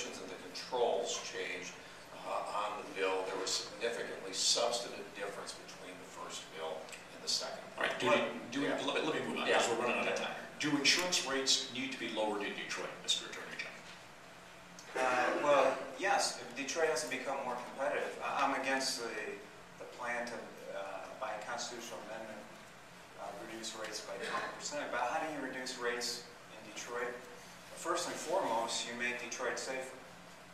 and the controls changed on the bill. There was significantly substantive difference between the first bill and the second. All right, let me move on because we're running out of time. Do insurance rates need to be lowered in Detroit, Mr. Attorney General? Well, yes, Detroit has to become more competitive. I'm against the plan to, by a constitutional amendment, reduce rates by 20%. But how do you reduce rates in Detroit? First and foremost, you make Detroit safer.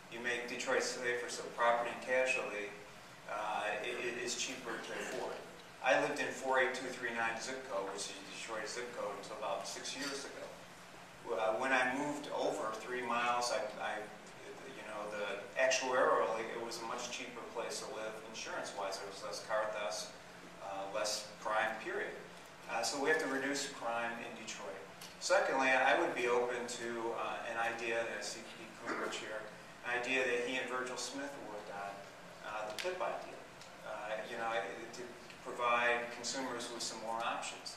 You make Detroit safer so property and casualty it is cheaper to afford. I lived in 48239 zip code, which is Detroit zip code, until about 6 years ago. When I moved over 3 miles, actuarially, it was a much cheaper place to live insurance-wise. There was less car thefts, less crime, period. So we have to reduce crime in Detroit. Secondly, I would be open to an idea that C.P. Coolidge here, an idea that he and Virgil Smith worked on, the PIP idea. To provide consumers with some more options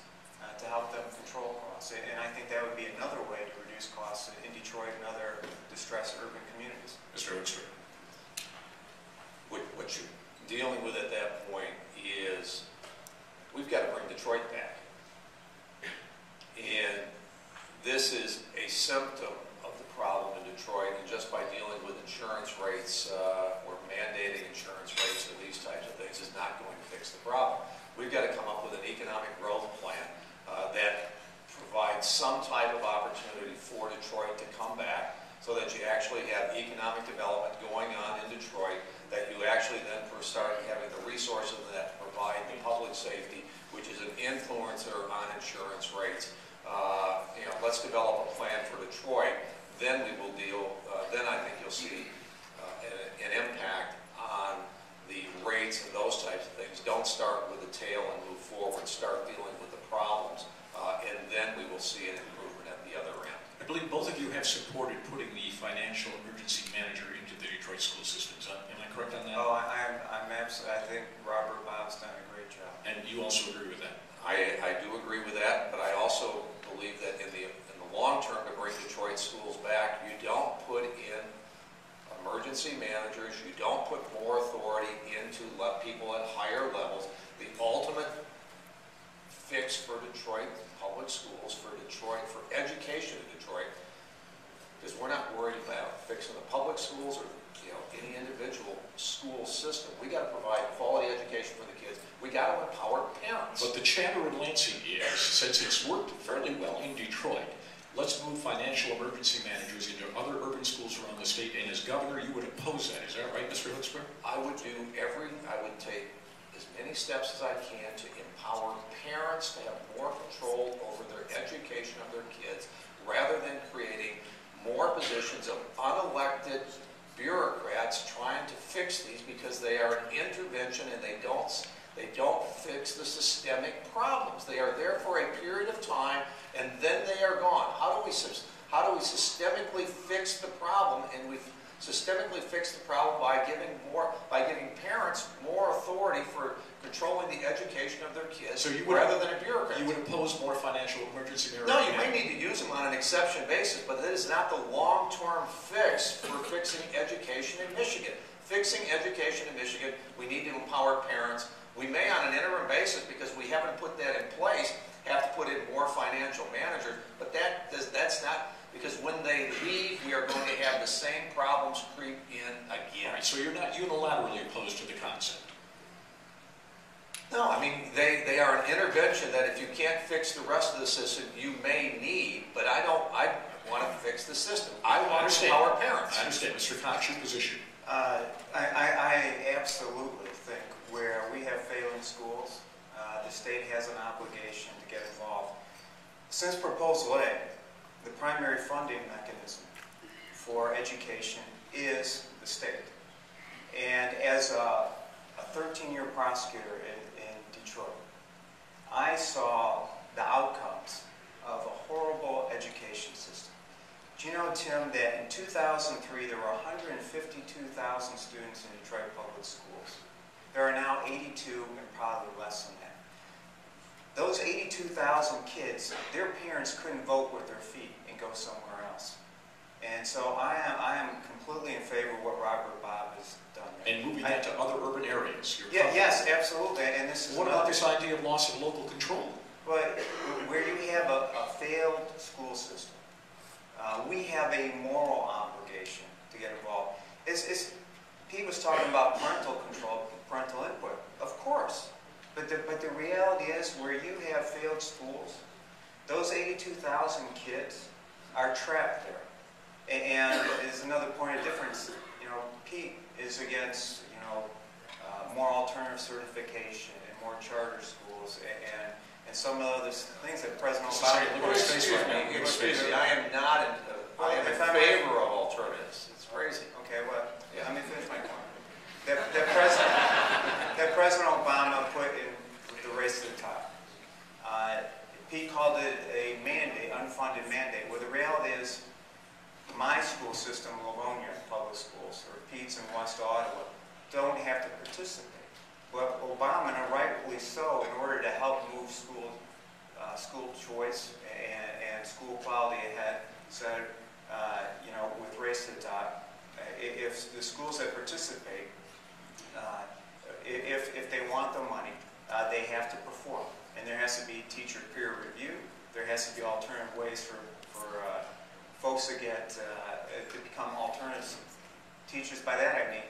to help them control costs. And I think that would be another way to reduce costs in Detroit and other distressed urban communities. Mr. Hoekstra. What you're dealing with at that point is we've got to bring Detroit back. And this is a symptom of the problem in Detroit, and just by dealing with insurance rates or mandating insurance rates or these types of things is not going to fix the problem. We've got to come up with an economic growth plan that provides some type of opportunity for Detroit to come back so that you actually have economic development going on in Detroit, that you actually then start having the resources that provide the public safety, which is an influencer on insurance rates. Let's develop a plan for Detroit, then we will deal, then I think you'll see an impact on the rates and those types of things. Don't start with the tail and move forward, start dealing with the problems, and then we will see an improvement at the other end. I believe both of you have supported putting the financial emergency manager into the Detroit school systems. Am I correct on that? Oh, I'm absolutely, I think Robert Bob's done a great job. And you also agree with that? I do agree with that, but I also believe that in the long term, to bring Detroit schools back, you don't put in emergency managers, you don't put more authority into people at higher levels. The ultimate fix for Detroit public schools, for Detroit, for education in Detroit, because we're not worried about fixing the public schools or any individual school system. We got to provide quality education for the kids. We got to empower parents. But the chatter in Lansing is, since it's worked fairly well in Detroit, let's move financial emergency managers into other urban schools around the state, and as governor, you would oppose that. Is that right, Mr. Hoekstra? I would take as many steps as I can to empower parents to have more control over their education of their kids, rather than creating more positions of unelected bureaucrats trying to fix these, because they are an intervention and they don't fix the systemic problems. They are there for a period of time and then they are gone. How do we systemically fix the problem? And we systemically fix the problem by giving parents more authority for controlling the education of their kids, rather than a bureaucrat. You would oppose more financial emergency managers? No, you may need to use them on an exception basis, but that is not the long-term fix for fixing education in Michigan. Fixing education in Michigan, we need to empower parents. We may, on an interim basis, because we haven't put that in place, have to put in more financial managers, but that's not, because when they leave, we are going to have the same problems creep in again. All right, so you're not unilaterally opposed to the concept? No, I mean, they are an intervention that if you can't fix the rest of the system, you may need, but I want to fix the system. I want to empower parents. I understand. Mr. Cox, your position? I absolutely think where we have failing schools, the state has an obligation to get involved. Since Proposal A, the primary funding mechanism for education is the state. And as a 13-year prosecutor in Detroit, I saw the outcomes of a horrible education system. Do you know, Tim, that in 2003 there were 152,000 students in Detroit public schools? There are now 82 and probably less than that. Those 82,000 kids, their parents couldn't vote with their feet and go somewhere else. And so I am completely in favor of what Robert Bob has done there. And moving that to other urban areas. Yes, absolutely. And this is what about this idea of loss of local control? But where you have a failed school system, we have a moral obligation to get involved. Pete was talking about parental control, parental input. Of course. But the reality is where you have failed schools, those 82,000 kids are trapped there. And there's another point of difference. You know, Pete is against, you know, more alternative certification and more charter schools and some of the other things that President Obama... Excuse me, I am not I am in favor of alternatives. It's crazy. Okay, well, yeah. Let me finish my point. That President Obama put in the race to the top. Pete called it a mandate, unfunded mandate. Well, the reality is my school system, Livonia Public Schools, or Pete's in West Ottawa, don't have to participate. But Obama, and rightfully so, in order to help move school choice and school quality ahead, said, you know, with race to the top, if the schools that participate, if they want the money, they have to perform. And there has to be teacher peer review. There has to be alternative ways for folks to become alternative teachers. By that I mean,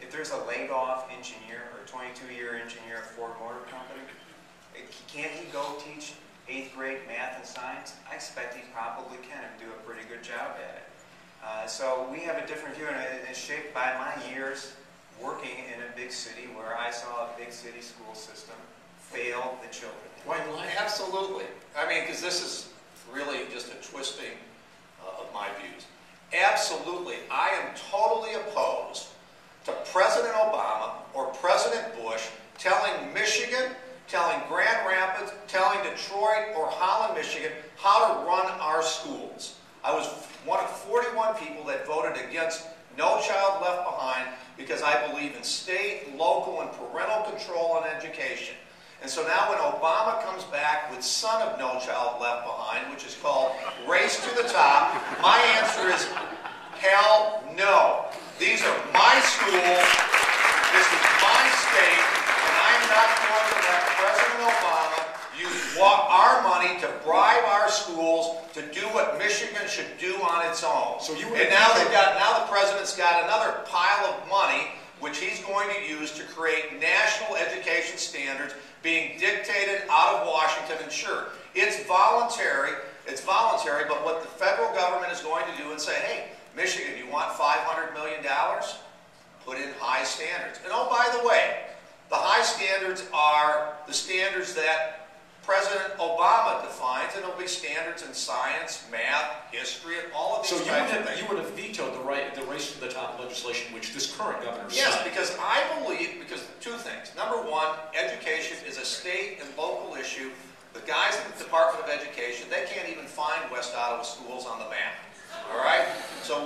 if there's a laid-off engineer or a 22-year engineer at Ford Motor Company, can't he go teach 8th grade math and science? I expect he probably can and do a pretty good job at it. So we have a different view, and it's shaped by my years working in a big city where I saw a big city school system fail the children. Why? Absolutely. I mean, because this is really just a twisting of my views. Absolutely. I am totally opposed to President Obama or President Bush telling Michigan, telling Grand Rapids, telling Detroit or Holland, Michigan, how to run our schools. I was one of 41 people that voted against No Child Left Behind because I believe in state, local, and parental control on education. And so now when Obama comes back with son of No Child Left Behind, which is called Race to the Top, my answer is hell no. These are my schools, this is my state, and I'm not going to let President Obama use our money to bribe our schools to do what Michigan should do on its own. So and now the president's got another pile of money which he's going to use to create national education standards being dictated out of Washington. And sure, it's voluntary, but what the federal government is going to do and say, hey, Michigan, you want $500 million? Put in high standards. And oh, by the way, the high standards are the standards that President Obama defines, and it'll be standards in science, math, history, and all of these types of things. You would have vetoed the race to the top legislation, which this current governor signed. Yes, because I believe, because two things. Number one, education is a state and local issue. The guys in the Department of Education, they can't even find West Ottawa schools on the map. All right? So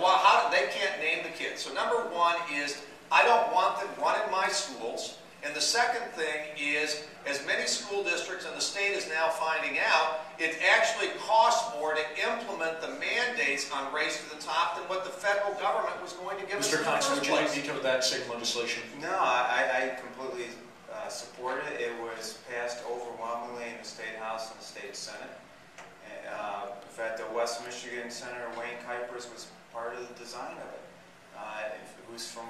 they can't name the kids. So number one is, I don't want them running my schools. And the second thing is, as many school districts in the state is now finding out, it actually costs more to implement the mandates on race to the top than what the federal government was going to give us in the first place. Mr. Cox, would you like to veto that same legislation? No, I completely support it. It was passed overwhelmingly in the State House and the State Senate. In fact, the West Michigan Senator Wayne Kuipers was part of the design of it. Who's from